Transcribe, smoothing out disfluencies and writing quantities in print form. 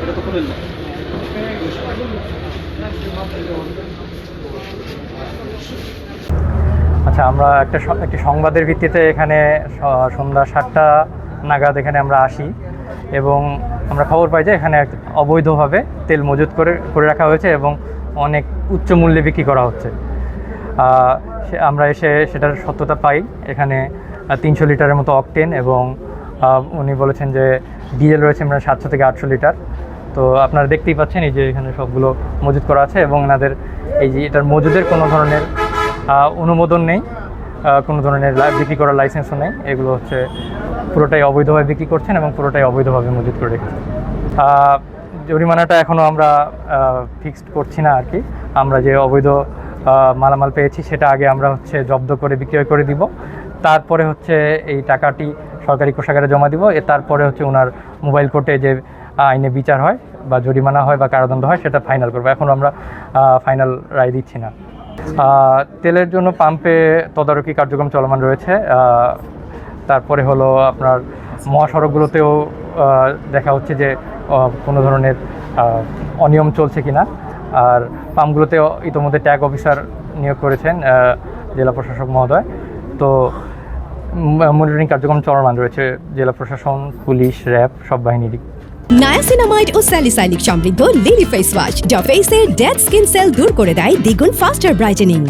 এটা তো খুলেন না। আচ্ছা, আমরা একটি সংবাদের ভিত্তিতে এখানে সন্ধ্যা 7টা নাগাদ এখানে আমরা আসি এবং আমরা খবর পাই যে এখানে অবৈধভাবে তেল মজুত করে রাখা হয়েছে এবং অনেক উচ্চ মূল্যে বিক্রি করা হচ্ছে। আমরা এসে সেটার সত্যতা পাই। এখানে 300 লিটারের মতো অকটেন এবং উনি বলেছেন যে ডিজেল রয়েছে মানে 700 থেকে 800 লিটার। তো আপনারা দেখতেই পাচ্ছেন এই যে এখানে সবগুলো মজুত করা আছে এবং এনাদের এই যে এটার মজুদের কোনো ধরনের অনুমোদন নেই, কোনো ধরনের বিক্রি করার লাইসেন্সও নেই। এগুলো হচ্ছে পুরোটাই অবৈধভাবে বিক্রি করছেন এবং পুরোটাই অবৈধভাবে মজুত করে রেখেছেন। জরিমানাটা এখনও আমরা ফিক্সড করছি না আর কি। আমরা যে অবৈধ মালামাল পেয়েছি সেটা আগে আমরা হচ্ছে জব্দ করে বিক্রয় করে দিব, তারপরে হচ্ছে এই টাকাটি সরকারি কোষাগারে জমা দিব। তারপরে হচ্ছে ওনার মোবাইল কোর্টে যে আইনে বিচার হয় বা জরিমানা হয় বা কারাদণ্ড হয় সেটা ফাইনাল করবো। এখন আমরা ফাইনাল রায় দিচ্ছি না। তেলের জন্য পাম্পে তদারকি কার্যক্রম চলমান রয়েছে। তারপরে হলো আপনার মহাসড়কগুলোতেও দেখা হচ্ছে যে কোনো ধরনের অনিয়ম চলছে কিনা। আর পাম্পগুলোতেও ইতোমধ্যে ট্যাগ অফিসার নিয়োগ করেছেন জেলা প্রশাসক মহোদয়। তো মনিটরিং কার্যক্রম চলমান রয়েছে জেলা প্রশাসন, পুলিশ, র্যাব সব বাহিনীরই। নায়াসিনামাইড ও স্যালিসাইলিক সমৃদ্ধ লিলি ফেস ওয়াশ যা ফেসের ডেড স্কিন সেল দূর করে দেয় দ্বিগুণ ফাস্টার ব্রাইটেনিং।